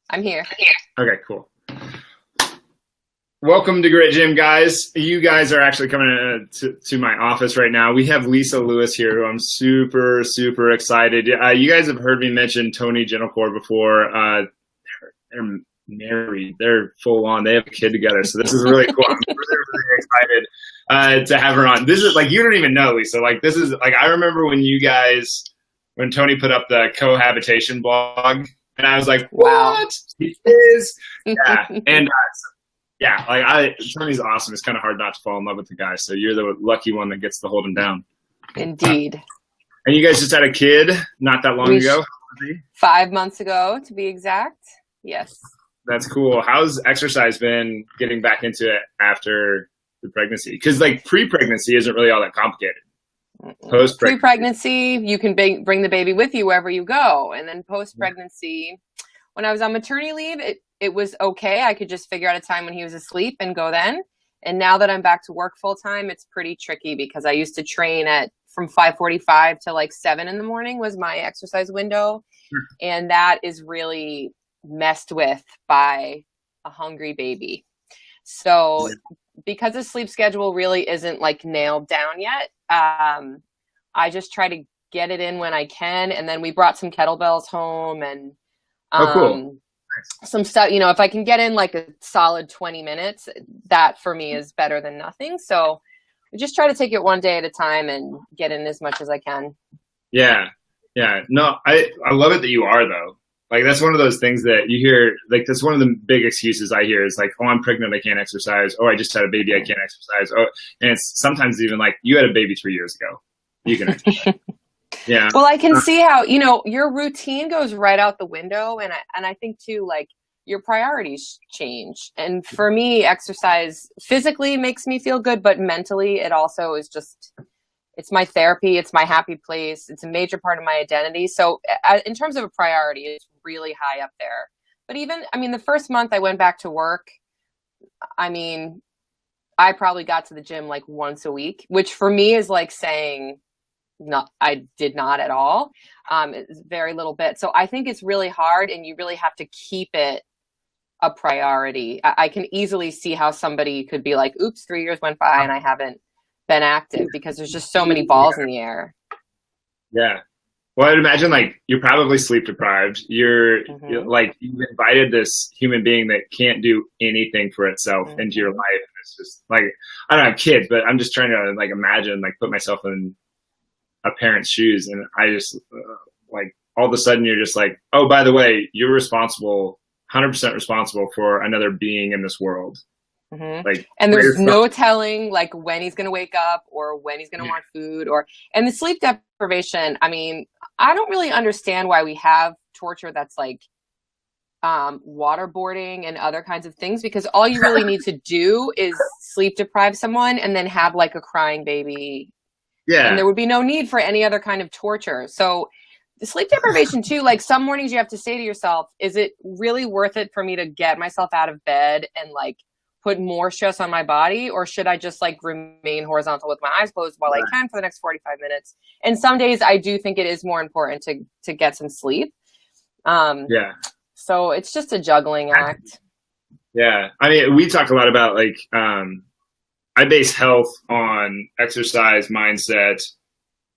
I'm here. Okay, cool. Welcome to Grit Gym, guys. You guys are actually coming to my office right now. We have Lisa Lewis here, who I'm super, super excited. You guys have heard me mention Tony Gentilcore before. They're married. They're full on. They have a kid together. So this is really cool. I'm really, really excited to have her on. This is like, you don't even know, Lisa. Like, this is like, I remember when Tony put up the cohabitation blog, and I was like, what? Wow. He is? Yeah. And yeah, like Tony's awesome. It's kind of hard not to fall in love with the guy. So you're the lucky one that gets to hold him down. Indeed. And you guys just had a kid not that long ago? 5 months ago, to be exact. Yes. That's cool. How's exercise been getting back into it after the pregnancy? Because like pre-pregnancy isn't really all that complicated. Pre-pregnancy, you can bring the baby with you wherever you go. And then post-pregnancy, when I was on maternity leave, it was okay. I could just figure out a time when he was asleep and go then. And now that I'm back to work full time, it's pretty tricky because I used to train from 5:45 to like 7 in the morning was my exercise window. And that is really messed with by a hungry baby. So because the sleep schedule really isn't like nailed down yet, I just try to get it in when I can. And then we brought some kettlebells home and cool. Some stuff, if I can get in like a solid 20 minutes, that for me is better than nothing. So I just try to take it one day at a time and get in as much as I can. Yeah. Yeah. No, I love it that you are though. Like that's one of those things that you hear, like that's one of the big excuses I hear is like, oh, I'm pregnant, I can't exercise. Oh, I just had a baby, I can't exercise. Oh, and it's sometimes even like you had a baby 3 years ago. You can exercise. Yeah. Well, I can see how, your routine goes right out the window. And I think too, like your priorities change. And for me, exercise physically makes me feel good, but mentally it also is it's my therapy. It's my happy place. It's a major part of my identity. So in terms of a priority, it's really high up there. But the first month I went back to work, I probably got to the gym like once a week, which for me is like saying, no, I did not at all. It's very little bit. So I think it's really hard and you really have to keep it a priority. I can easily see how somebody could be like, oops, 3 years went by and I haven't been active because there's just so many balls in the air. Yeah. Well, I'd imagine like you're probably sleep deprived. You're like, you've invited this human being that can't do anything for itself into your life. And it's just like, I don't have kids, but I'm just trying to like imagine, like put myself in a parent's shoes. And I just like all of a sudden you're just like, oh, by the way, you're responsible, 100% responsible for another being in this world. Like, and there's no telling like when he's going to wake up or when he's going to want food and the sleep deprivation. I don't really understand why we have torture that's like waterboarding and other kinds of things, because all you really need to do is sleep deprive someone and then have like a crying baby. Yeah. And there would be no need for any other kind of torture. So the sleep deprivation too, like some mornings you have to say to yourself, is it really worth it for me to get myself out of bed and like put more stress on my body, or should I just like remain horizontal with my eyes closed while I can for the next 45 minutes? And some days I do think it is more important to get some sleep. So it's just a juggling act. Yeah. We talk a lot about like, I base health on exercise, mindset,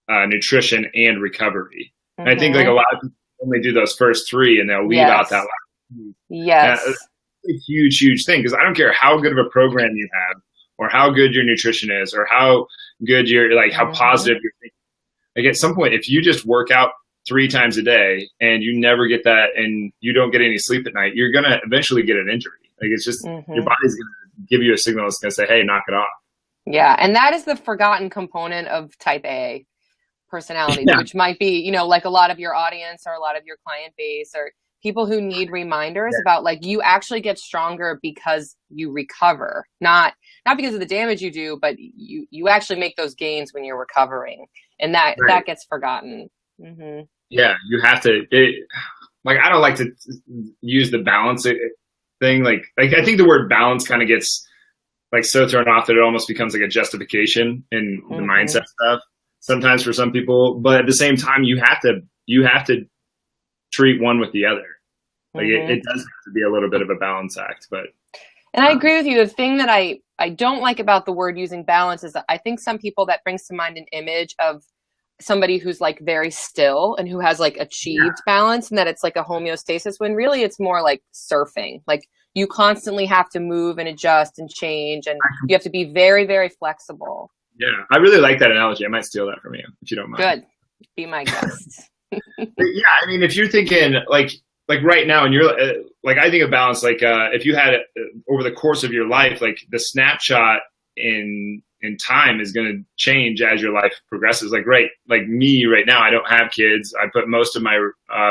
nutrition, and recovery. And I think like a lot of people only do those first three and they'll leave out that last. Yes. A huge thing, because I don't care how good of a program you have or how good your nutrition is or how good you're like how positive you're thinking. Like at some point, if you just work out 3 times a day and you never get that and you don't get any sleep at night, you're gonna eventually get an injury. Like it's just your body's gonna give you a signal that's gonna say, hey, knock it off. Yeah, and that is the forgotten component of type A personality, which might be, like a lot of your audience or a lot of your client base or people who need reminders about like you actually get stronger because you recover, not because of the damage you do, but you actually make those gains when you're recovering, and that gets forgotten. Yeah, you have to. Like I don't like to use the balance thing. Like I think the word balance kind of gets like so thrown off that it almost becomes like a justification in the mindset stuff sometimes for some people. But at the same time, you have to treat one with the other. Like it does have to be a little bit of a balance act, but. And I agree with you. The thing that I don't like about the word using balance is that I think some people, that brings to mind an image of somebody who's like very still and who has like achieved balance, and that it's like a homeostasis, when really it's more like surfing. Like you constantly have to move and adjust and change, and you have to be very, very flexible. Yeah, I really like that analogy. I might steal that from you if you don't mind. Good. Be my guest. Yeah, I mean, if you're thinking like right now, and you're like, I think of balance like if you had over the course of your life, like the snapshot in time is going to change as your life progresses. Like me right now, I don't have kids. I put most of my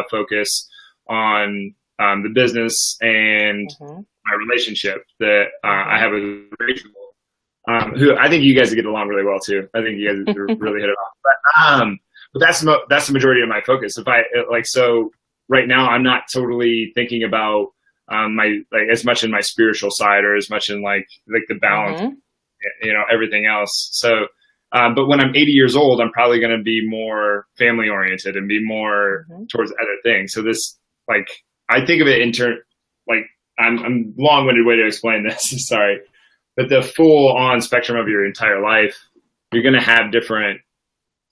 focus on the business and my relationship that I have with Rachel, who I think you guys get along really well too. I think you guys really hit it off. But that's the majority of my focus. If I so right now, I'm not totally thinking about my as much in my spiritual side, or as much in like the balance, everything else. So, but when I'm 80 years old, I'm probably going to be more family oriented and be more towards other things. So this, I think of it in I'm long-winded way to explain this. Sorry, but the full-on spectrum of your entire life, you're going to have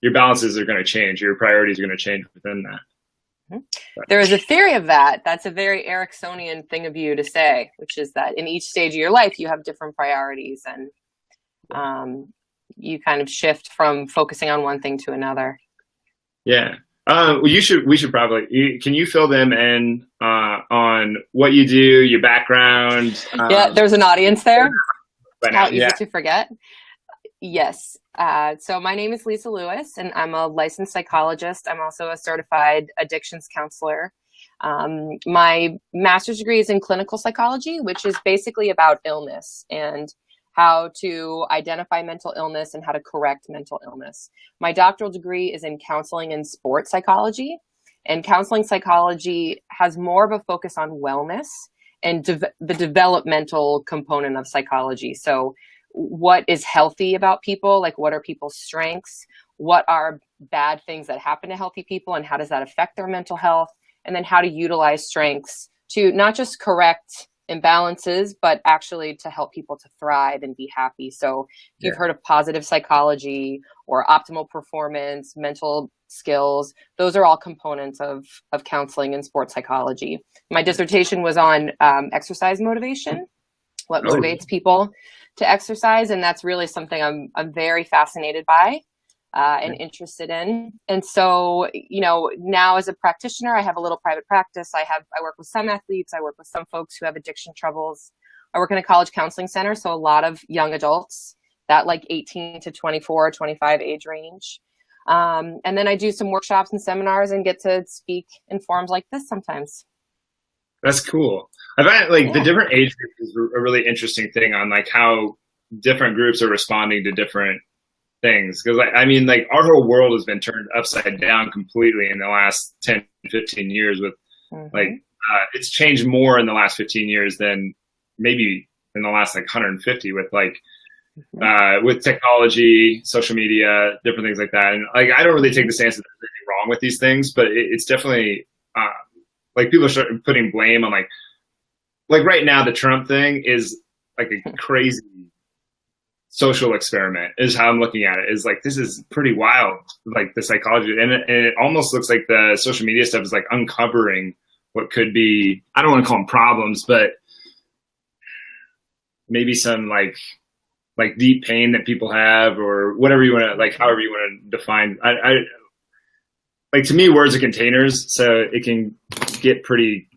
your balances are going to change. Your priorities are going to change within that. There is a theory of that. That's a very Ericksonian thing of you to say, which is that in each stage of your life, you have different priorities, and you kind of shift from focusing on one thing to another. Yeah. We should probably, can you fill them in on what you do, your background? Yeah, there's an audience there. How easy yeah. to forget. Yes. So my name is Lisa Lewis, and I'm a licensed psychologist. I'm also a certified addictions counselor. My master's degree is in clinical psychology, which is basically about illness and how to identify mental illness and how to correct mental illness. My doctoral degree is in counseling and sports psychology, and counseling psychology has more of a focus on wellness and the developmental component of psychology. So what is healthy about people? Like, what are people's strengths? What are bad things that happen to healthy people, and how does that affect their mental health? And then how to utilize strengths to not just correct imbalances, but actually to help people to thrive and be happy. So if you've heard of positive psychology or optimal performance, mental skills, those are all components of counseling and sports psychology. My dissertation was on exercise motivation, what motivates people to exercise. And that's really something I'm very fascinated by and interested in. And so, now as a practitioner, I have a little private practice. I work with some athletes. I work with some folks who have addiction troubles. I work in a college counseling center. So a lot of young adults, that 18 to 24, 25 age range. And then I do some workshops and seminars and get to speak in forums like this sometimes. That's cool. I find the different age groups is a really interesting thing on how different groups are responding to different things. Because our whole world has been turned upside down completely in the last 10, 15 years with it's changed more in the last 15 years than maybe in the last 150 with with technology, social media, different things like that. And I don't really take the stance that there's anything wrong with these things, but it's definitely people are starting putting blame on right now the Trump thing is a crazy social experiment is how I'm looking at it. Is this is pretty wild, the psychology, and it almost looks like the social media stuff is uncovering what could be, I don't want to call them problems, but maybe some deep pain that people have, or whatever you want to however you want to define. To me, words are containers, so it can get pretty.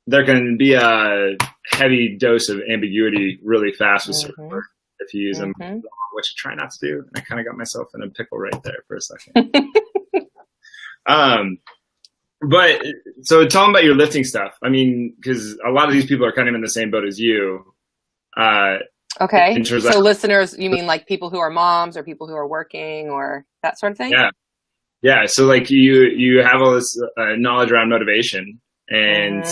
There can be a heavy dose of ambiguity really fast with certain words if you use them, which I try not to do. I kind of got myself in a pickle right there for a second. But so tell them about your lifting stuff. I mean, because a lot of these people are kind of in the same boat as you. Okay. So listeners, you mean people who are moms or people who are working or that sort of thing? Yeah. Yeah. So you have all this knowledge around motivation, and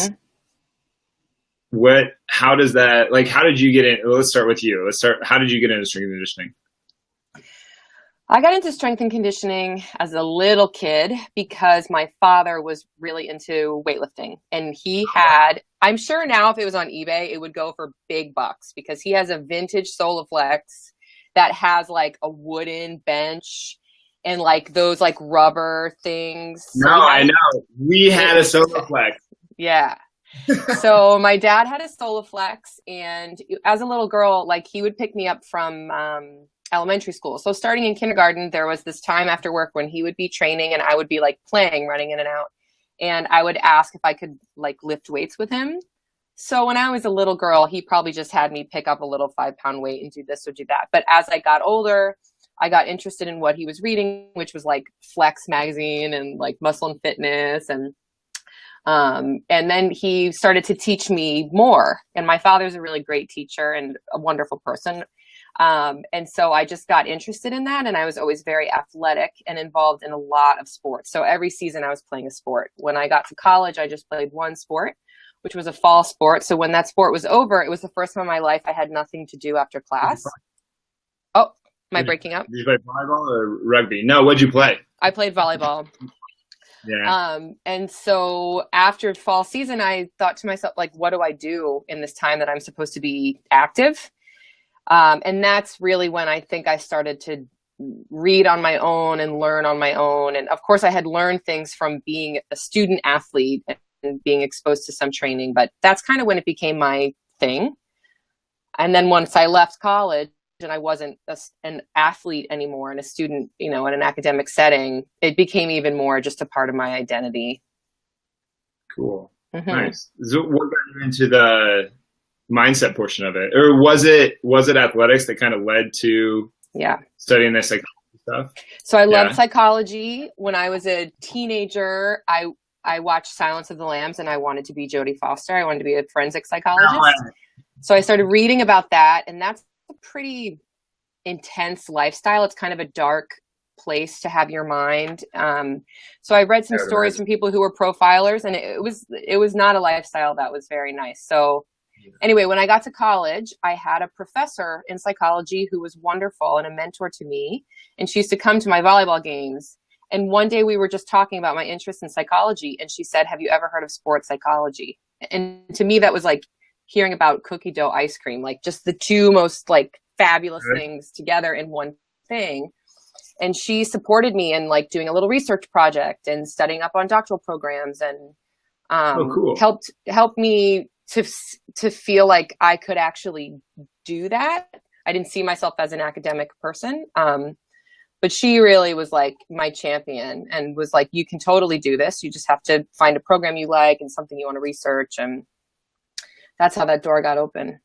how does that, how did you get in? Let's start with you. How did you get into strength and conditioning? I got into strength and conditioning as a little kid because my father was really into weightlifting, and he had, I'm sure now if it was on eBay, it would go for big bucks because he has a vintage Solaflex that has like a wooden bench and like those like rubber things. No, So he I had know. We had a Solaflex. yeah. So my dad had a Solaflex, and as a little girl, like he would pick me up from elementary school. So starting in kindergarten, there was this time after work when he would be training and I would be like playing, running in and out. And I would ask if I could like lift weights with him. So when I was a little girl, he probably just had me pick up a little 5-pound weight and do this or do that. But as I got older, I got interested in what he was reading, which was like Flex magazine and like Muscle and Fitness, and then he started to teach me more. And my father's a really great teacher and a wonderful person. And so I just got interested in that. And I was always very athletic and involved in a lot of sports. So every season I was playing a sport. When I got to college, I just played one sport, which was a fall sport. So when that sport was over, it was the first time in my life I had nothing to do after class. Oh, am I breaking up? Did you play volleyball or rugby? No, what'd you play? I played volleyball. Yeah. And so after fall season, I thought to myself, like, what do I do in this time that I'm supposed to be active? And that's really when I think I started to read on my own and learn on my own. And of course I had learned things from being a student athlete and being exposed to some training, but that's kind of when it became my thing. And then once I left college, and I wasn't an athlete anymore and a student, in an academic setting, it became even more just a part of my identity. Cool. Mm-hmm. Nice. So what got you into the mindset portion of it? Or was it athletics that kind of led to studying this psychology stuff? So I loved psychology. When I was a teenager, I watched Silence of the Lambs and I wanted to be Jodie Foster. I wanted to be a forensic psychologist. So I started reading about that, and that's a pretty intense lifestyle. It's kind of a dark place to have your mind. So I read some stories from people who were profilers, and it was not a lifestyle that was very nice. So anyway, when I got to college, I had a professor in psychology who was wonderful and a mentor to me. And she used to come to my volleyball games. And one day we were just talking about my interest in psychology. And she said, "Have you ever heard of sports psychology?" And to me, that was like hearing about cookie dough ice cream, like just the two most like fabulous things together in one thing. And she supported me in like doing a little research project and studying up on doctoral programs, and helped me to feel like I could actually do that. I didn't see myself as an academic person. But she really was like my champion and was like, you can totally do this. You just have to find a program you like and something you want to research. And that's how that door got open.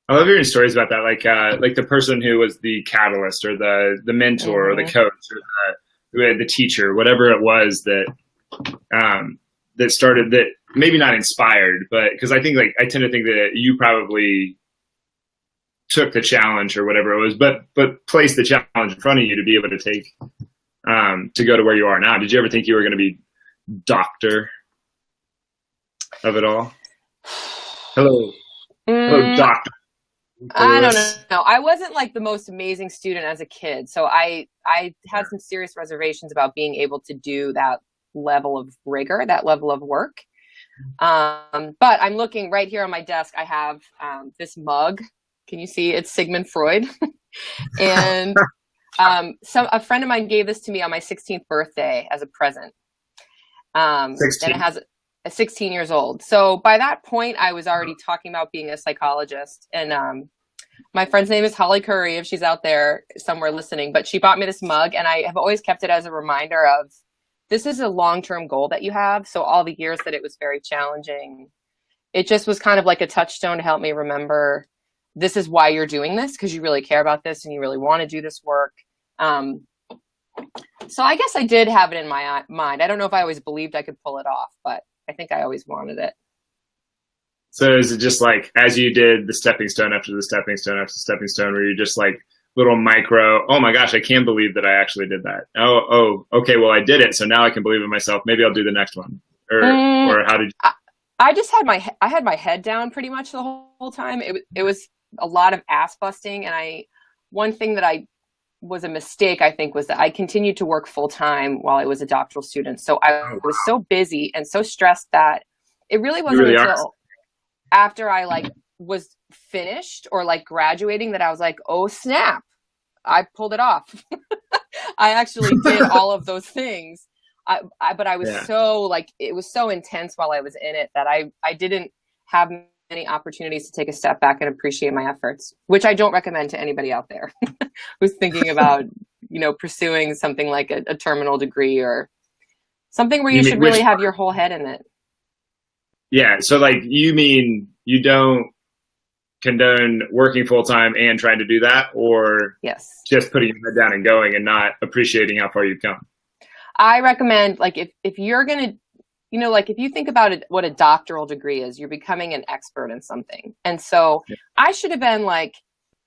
I love hearing stories about that, like the person who was the catalyst or the mentor or the coach or the teacher, whatever it was that started, that maybe not inspired, but because I think I tend to think that you probably took the challenge or whatever it was, but placed the challenge in front of you to be able to take to go to where you are now. Did you ever think you were going to be doctor of it all? Hello, doctor. I don't know. I wasn't like the most amazing student as a kid. So I had some serious reservations about being able to do that level of rigor, that level of work. But I'm looking right here on my desk. I have this mug. Can you see? It's Sigmund Freud. And a friend of mine gave this to me on my 16th birthday as a present. 16. And it has 16 years old. So by that point, I was already talking about being a psychologist. And my friend's name is Holly Curry, if she's out there somewhere listening. But she bought me this mug, and I have always kept it as a reminder of this is a long-term goal that you have. So all the years that it was very challenging, it just was kind of like a touchstone to help me remember this is why you're doing this, because you really care about this and you really want to do this work. So I guess I did have it in my mind. I don't know if I always believed I could pull it off, but I think I always wanted it. So is it just like, as you did the stepping stone after the stepping stone after the stepping stone, where you're just like little micro, oh my gosh, I can't believe that I actually did that. Oh, okay, well I did it, so now I can believe in myself. Maybe I'll do the next one. Or how did you? I just had my head down pretty much the whole time. It was a lot of ass busting, and one thing that I was a mistake, I think, was that I continued to work full time while I was a doctoral student. So I Oh, was so busy and so stressed that it really you wasn't really are. until after I like was finished or like graduating that I was like, oh snap, I pulled it off. I actually did all of those things. But I was Yeah. so like, it was so intense while I was in it that I didn't have many opportunities to take a step back and appreciate my efforts, which I don't recommend to anybody out there who's thinking about, pursuing something like a terminal degree or something where you You mean should which really have part? your whole head in it. Yeah. So like, you mean you don't condone working full time and trying to do that, or Yes. just putting your head down and going and not appreciating how far you've come? I recommend, like, if you're going to, like if you think about it, what a doctoral degree is, you're becoming an expert in something. And so Yeah. I should have been like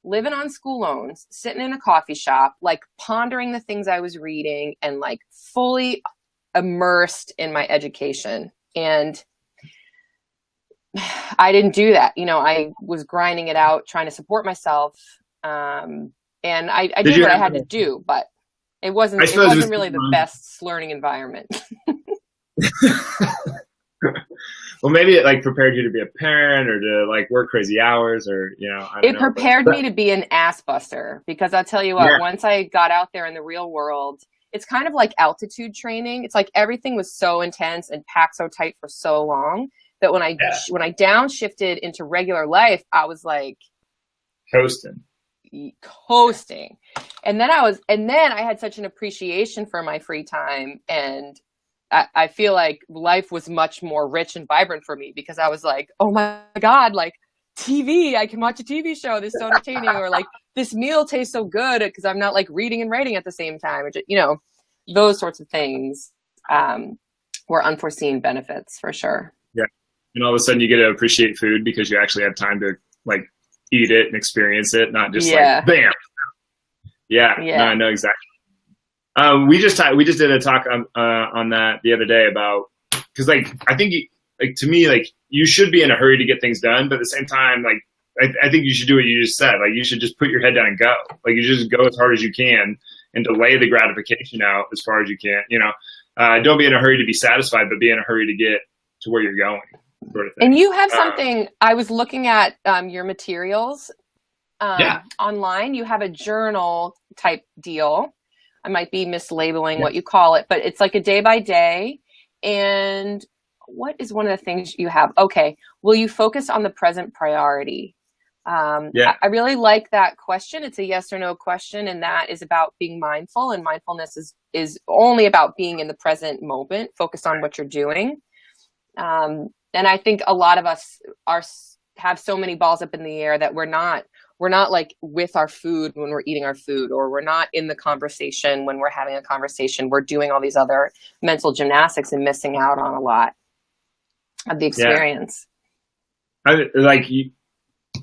living on school loans, sitting in a coffee shop, like pondering the things I was reading and like fully immersed in my education. And I didn't do that. I was grinding it out, trying to support myself. And I Did did you what I have, had to do, but it wasn't I it suppose it was, wasn't really the best learning environment. well, maybe it like prepared you to be a parent or to like work crazy hours, or, I don't It know, prepared me to be an ass buster, because I'll tell you what, yeah, once I got out there in the real world, it's kind of like altitude training. It's like everything was so intense and packed so tight for so long that when yeah, I downshifted into regular life, I was like coasting. coasting. And then I had such an appreciation for my free time, and I feel like life was much more rich and vibrant for me, because I was like, oh my God, like TV, I can watch a TV show. This is so entertaining. Or like, this meal tastes so good because I'm not like reading and writing at the same time. Those sorts of things were unforeseen benefits for sure. Yeah. And all of a sudden you get to appreciate food because you actually have time to like eat it and experience it, not just like, Yeah. bam. Yeah. No, Yeah. I know exactly. We just did a talk on that the other day about, because like I think like to me, like you should be in a hurry to get things done, but at the same time, like I think you should do what you just said. Like you should just put your head down and go. Like you just go as hard as you can and delay the gratification out as far as you can. Don't be in a hurry to be satisfied, but be in a hurry to get to where you're going, sort of thing. And you have something. I was looking at your materials Yeah. online. You have a journal type deal. I might be mislabeling what you call it, but it's like a day by day. And what is one of the things you have? Okay. Will you focus on the present priority? I really like that question. It's a yes or no question. And that is about being mindful, and mindfulness is only about being in the present moment, focused on what you're doing. And I think a lot of us have so many balls up in the air that we're not like with our food when we're eating our food, or we're not in the conversation when we're having a conversation. We're doing all these other mental gymnastics and missing out on a lot of the experience.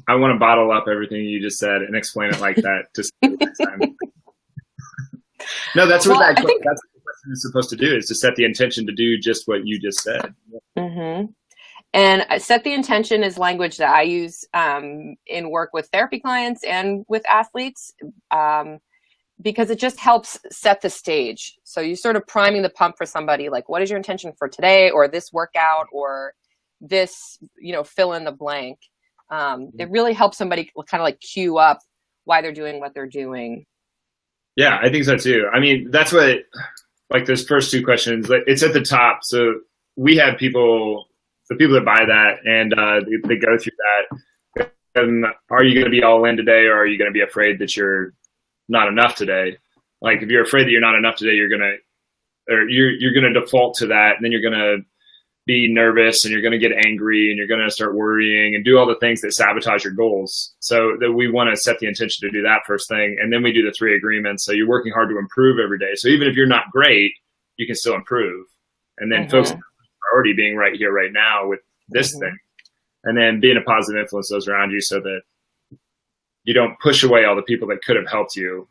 I want to bottle up everything you just said and explain it like that just next time. No, that's what that's what the question is supposed to do, is to set the intention to do just what you just said. Mm-hmm. And set the intention is language that I use in work with therapy clients and with athletes, because it just helps set the stage. So you're sort of priming the pump for somebody, like, what is your intention for today, or this workout, or this, fill in the blank. It really helps somebody kind of like cue up why they're doing what they're doing. Yeah, I think so too. I mean, that's what, like those first two questions, it's at the top. So we have the people that buy that, and they go through that. Are you going to be all in today, or are you going to be afraid that you're not enough today? Like if you're afraid that you're not enough today, you're going to default to that, and then you're going to be nervous, and you're going to get angry, and you're going to start worrying and do all the things that sabotage your goals. So that we want to set the intention to do that first thing. And then we do the 3 agreements. So you're working hard to improve every day. So even if you're not great, you can still improve. And then focus on priority being right here, right now with this thing. And then being a positive influence to those around you, so that you don't push away all the people that could have helped you.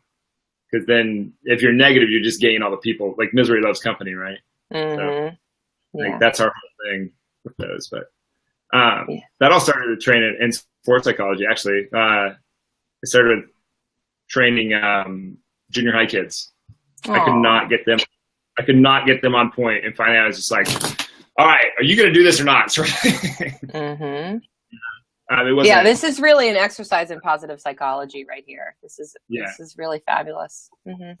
Because then if you're negative, you just gain all the people. Like misery loves company, right? So, like that's our whole thing with those. But that all started with training in sports psychology. Actually, I started training junior high kids. Aww. I could not get them on point. And finally I was just like, all right, are you going to do this or not? Mm-hmm. Yeah, this is really an exercise in positive psychology right here. This is really fabulous. Mm-hmm.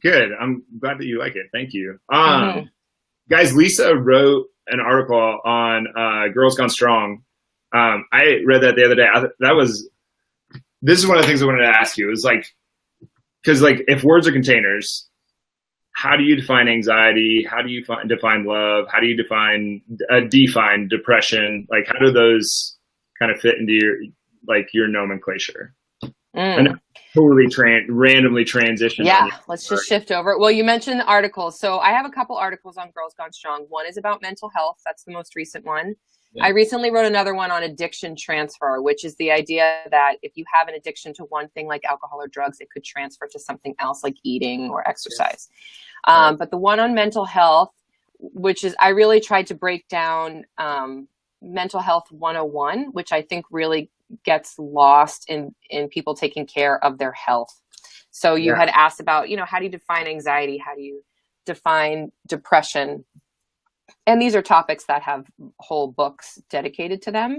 Good. I'm glad that you like it. Thank you. Guys, Lisa wrote an article on Girls Gone Strong. I read that the other day. This is one of the things I wanted to ask you. It was like, because like if words are containers, how do you define anxiety? How do you define love? How do you define depression? Like, how do those kind of fit into your nomenclature? And totally randomly transition. Yeah, let's just shift over. Well, you mentioned articles. So I have a couple articles on Girls Gone Strong. One is about mental health. That's the most recent one. Yeah. I recently wrote another one on addiction transfer, which is the idea that if you have an addiction to one thing like alcohol or drugs, it could transfer to something else like eating or exercise. Yes. But the one on mental health, which is, I really tried to break down mental health 101, which I think really gets lost in people taking care of their health. So you had asked about, how do you define anxiety? How do you define depression? And these are topics that have whole books dedicated to them.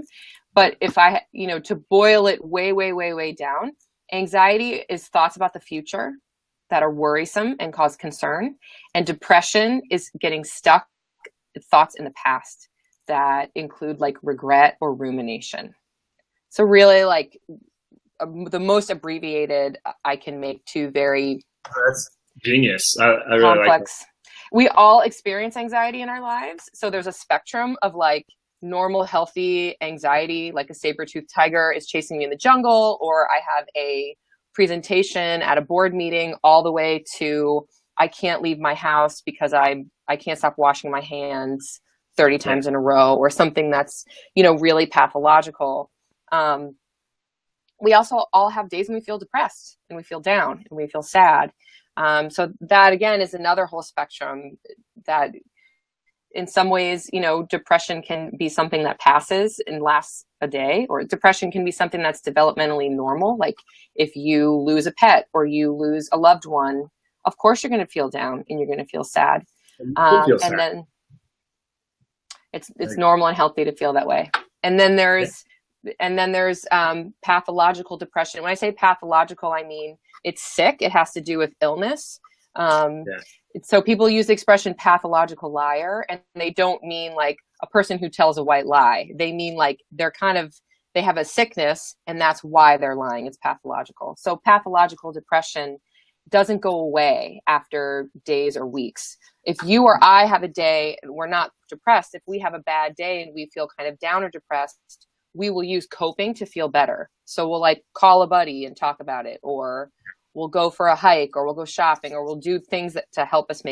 But if I, to boil it way, way, way, way down, anxiety is thoughts about the future that are worrisome and cause concern. And depression is getting stuck thoughts in the past that include like regret or rumination. So really like the most abbreviated I can make two very that's genius. I really complex. Like that. We all experience anxiety in our lives. So there's a spectrum of like normal, healthy anxiety, like a saber-toothed tiger is chasing me in the jungle, or I have a presentation at a board meeting, all the way to I can't leave my house because I can't stop washing my hands 30 times in a row, or something that's, really pathological. We also all have days when we feel depressed and we feel down and we feel sad. So that again is another whole spectrum that in some ways, depression can be something that passes and lasts a day, or depression can be something that's developmentally normal. Like if you lose a pet or you lose a loved one, of course you're going to feel down and you're going to feel sad. And then it's normal and healthy to feel that way. And then there's pathological depression. When I say pathological, I mean it's sick. It has to do with illness. So people use the expression pathological liar, and they don't mean like a person who tells a white lie. They mean like they have a sickness and that's why they're lying. It's pathological. So pathological depression doesn't go away after days or weeks. If you or I have a day, we're not depressed. If we have a bad day and we feel kind of down or depressed, we will use coping to feel better. So we'll like call a buddy and talk about it, or we'll go for a hike, or we'll go shopping, or we'll do things to help us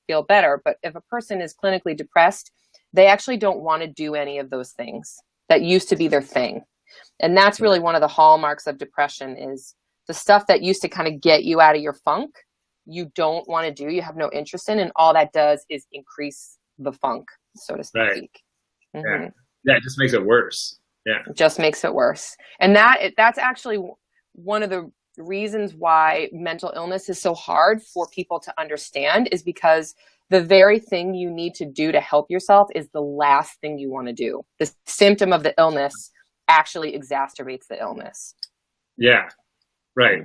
feel better. But if a person is clinically depressed, they actually don't want to do any of those things that used to be their thing. And that's really one of the hallmarks of depression, is the stuff that used to kind of get you out of your funk, you don't want to do, you have no interest in, and all that does is increase the funk, so to speak. Right. Mm-hmm. Yeah, it just makes it worse. Yeah. It just makes it worse. And that's actually one of the reasons why mental illness is so hard for people to understand, is because the very thing you need to do to help yourself is the last thing you want to do. The symptom of the illness actually exacerbates the illness. Yeah. Right.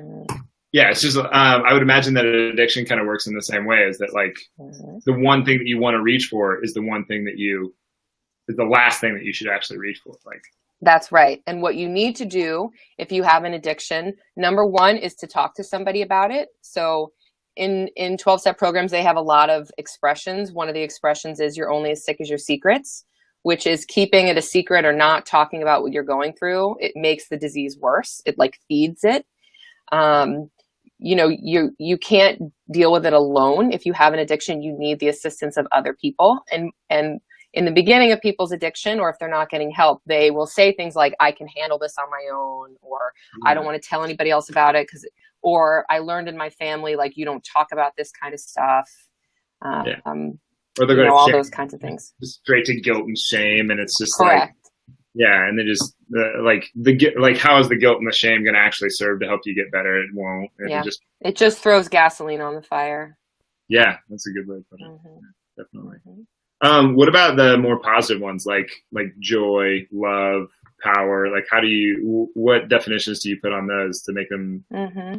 Yeah. It's just, I would imagine that addiction kind of works in the same way, is that like the one thing that you want to reach for is the one thing that is the last thing that you should actually reach for. Like, that's right. And what you need to do if you have an addiction, number one, is to talk to somebody about it. So in 12-step programs, they have a lot of expressions. One of the expressions is you're only as sick as your secrets, which is keeping it a secret or not talking about what you're going through. It makes the disease worse. It like feeds it. You can't deal with it alone. If you have an addiction, you need the assistance of other people. And in the beginning of people's addiction, or if they're not getting help, they will say things like, I can handle this on my own, or I don't want to tell anybody else about it, or I learned in my family, like, you don't talk about this kind of stuff. Or they're going to all those kinds of things. Straight to guilt and shame. And it's just correct. Yeah, and they just like how is the guilt and the shame going to actually serve to help you get better? It won't. It'll Yeah. just It just throws gasoline on the fire. yeah, that's a good way to put it. Hmm. Yeah, definitely. Hmm. What about the more positive ones like joy, love, power? Like how do you what definitions do you put on those to make them Hmm.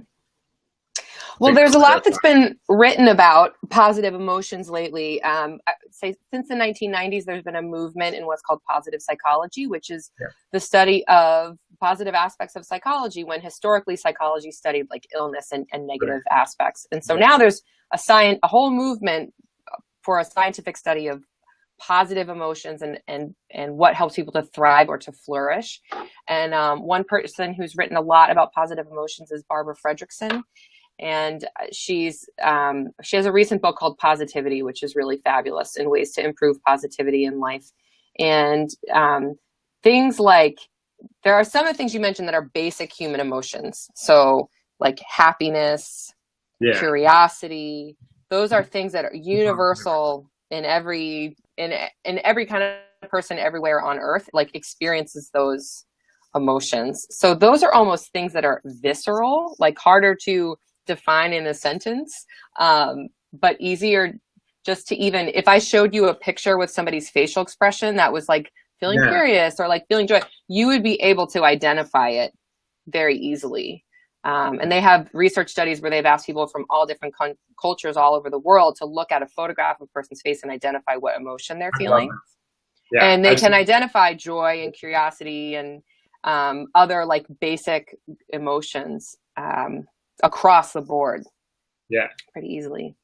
Well, to there's a lot clarify? that's been written about positive emotions lately. I would say since the 1990s, there's been a movement in what's called positive psychology, which is Yeah, the study of positive aspects of psychology when historically psychology studied like illness and right. negative aspects. And so Yeah, now there's a whole movement for a scientific study of positive emotions and what helps people to thrive or to flourish. And one person who's written a lot about positive emotions is Barbara Fredrickson, and she has a recent book called Positivity, which is really fabulous in ways to improve positivity in life. And things like there are some of the things you mentioned that are basic human emotions. So like happiness, yeah, curiosity, those are things that are universal in every kind of person everywhere on earth, like experiences those emotions. So those are almost things that are visceral, like harder to define in a sentence, but easier just to even, if I showed you a picture with somebody's facial expression that was like feeling yeah. curious or like feeling joy, you would be able to identify it very easily. And they have research studies where they've asked people from all different cultures all over the world to look at a photograph of a person's face and identify what emotion they're I love feeling. that. Yeah, And they I've can seen. identify joy and curiosity and other like basic emotions across the board Yeah, pretty easily.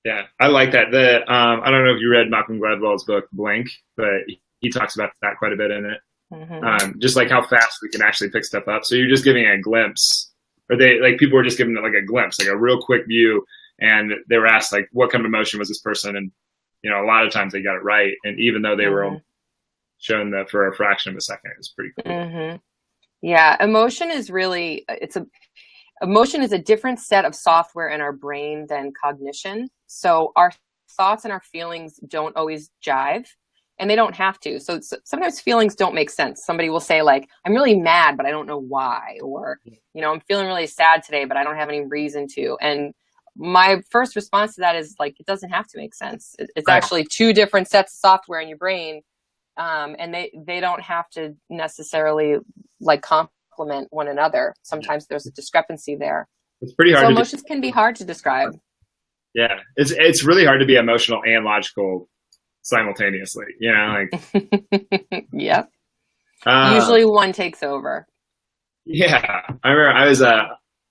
yeah. I like that. The I don't know if you read Malcolm Gladwell's book Blink, but he talks about that quite a bit in it. Mm-hmm. Just like how fast we can actually pick stuff up. So you're just giving a glimpse, or they like people were just giving it like a glimpse, like a real quick view, and they were asked like, what kind of emotion was this person? And a lot of times they got it right, and even though they were Mm-hmm. shown that for a fraction of a second, it was pretty cool. Mm-hmm. Yeah, emotion is a different set of software in our brain than cognition. So our thoughts and our feelings don't always jive, and they don't have to. So sometimes feelings don't make sense. Somebody will say like, I'm really mad, but I don't know why. Or, I'm feeling really sad today, but I don't have any reason to. And my first response to that is like, it doesn't have to make sense. It's Right. actually two different sets of software in your brain. And they don't have to necessarily like complement one another. Yeah. Sometimes there's a discrepancy there. It's pretty hard So to do. emotions can be hard to describe. Yeah, it's really hard to be emotional and logical simultaneously. Yep. Uh, Usually one takes over. yeah. I remember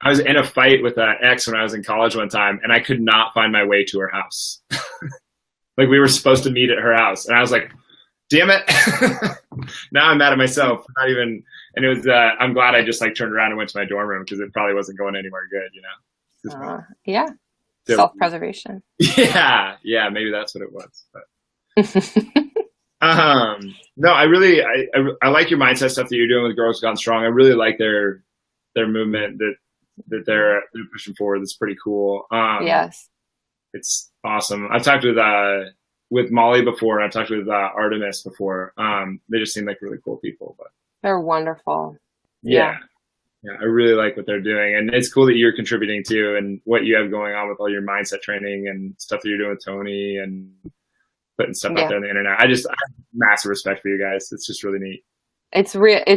I was in a fight with an ex when I was in college one time, and I could not find my way to her house. Like we were supposed to meet at her house, and I was like, "Damn it!" Now I'm mad at myself. Not even, and it was. I'm glad I just like turned around and went to my dorm room because it probably wasn't going anywhere good. Yeah. So, Self-preservation. yeah, maybe that's what it was. But no, I like your mindset stuff that you're doing with Girls Gone Strong. I really like their movement that they're pushing forward. That's pretty cool. Yes. It's awesome. I've talked with Molly before, and I've talked with Artemis before. They just seem like really cool people. But They're wonderful. yeah, yeah, I really like what they're doing, and it's cool that you're contributing too, and what you have going on with all your mindset training and stuff that you're doing with Tony and putting stuff out Yeah. there on the internet. I have massive respect for you guys. It's just really neat. It's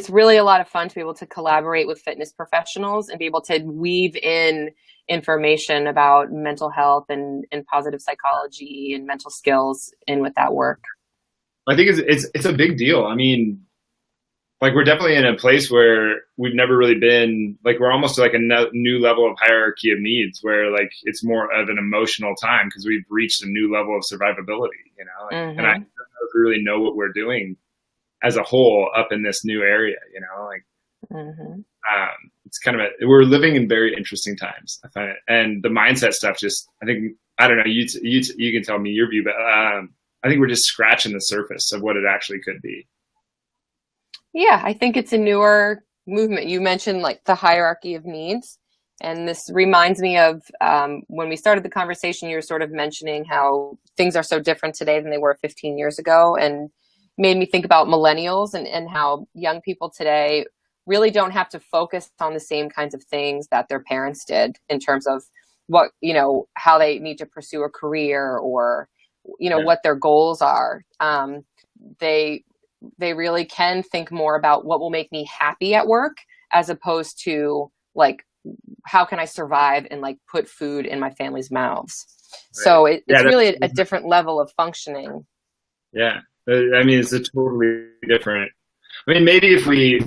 really a lot of fun to be able to collaborate with fitness professionals and be able to weave in information about mental health and positive psychology and mental skills in with that work. I think it's a big deal. I mean, like we're definitely in a place where we've never really been. Like we're almost to like a new level of hierarchy of needs, where like it's more of an emotional time because we've reached a new level of survivability. Mm-hmm. And I don't know if we really know what we're doing as a whole up in this new area. Mm-hmm. It's kind of we're living in very interesting times. I find it, and the mindset stuff. Just I don't know. You can tell me your view, but I think we're just scratching the surface of what it actually could be. Yeah, I think it's a newer movement. You mentioned like the hierarchy of needs. And this reminds me of when we started the conversation, you were sort of mentioning how things are so different today than they were 15 years ago. And made me think about millennials and how young people today really don't have to focus on the same kinds of things that their parents did in terms of what, how they need to pursue a career or, Yeah. what their goals are. They really can think more about what will make me happy at work as opposed to like, how can I survive and like put food in my family's mouths? Right. So Yeah, it's really a different level of functioning. yeah. I mean, it's a totally different. I mean, maybe if we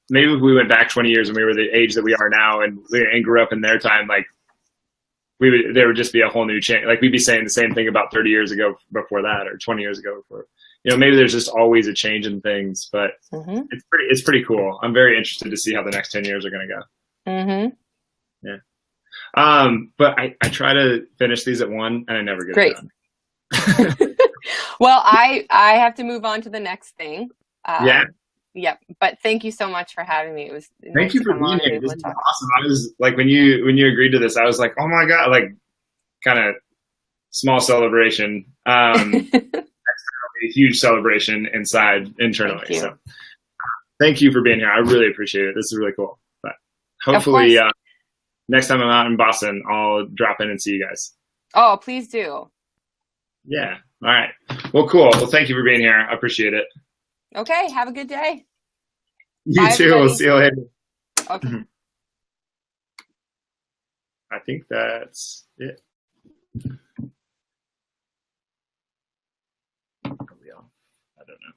went back 20 years and we were the age that we are now and grew up in their time, like there would just be a whole new change. Like we'd be saying the same thing about 30 years ago before that, or 20 years ago before. Maybe there's just always a change in things, but it's pretty cool. I'm very interested to see how the next 10 years are going to go. Mm-hmm. Yeah. But I try to finish these at 1 and I never get it done. Well, I have to move on to the next thing. Yeah. Yep. But thank you so much for having me. It was Thank you for being here. This is awesome. I was like, when you agreed to this, I was like, oh my God, like kind of small celebration. A huge celebration internally. So thank you for being here. I really appreciate it. This is really cool. But hopefully next time I'm out in Boston, I'll drop in and see you guys. Oh, please do. Yeah. All right. Well, cool. Well, thank you for being here. I appreciate it. Okay. Have a good day. You Bye, too. everybody. We'll see you later. Okay. I think that's it. I don't know.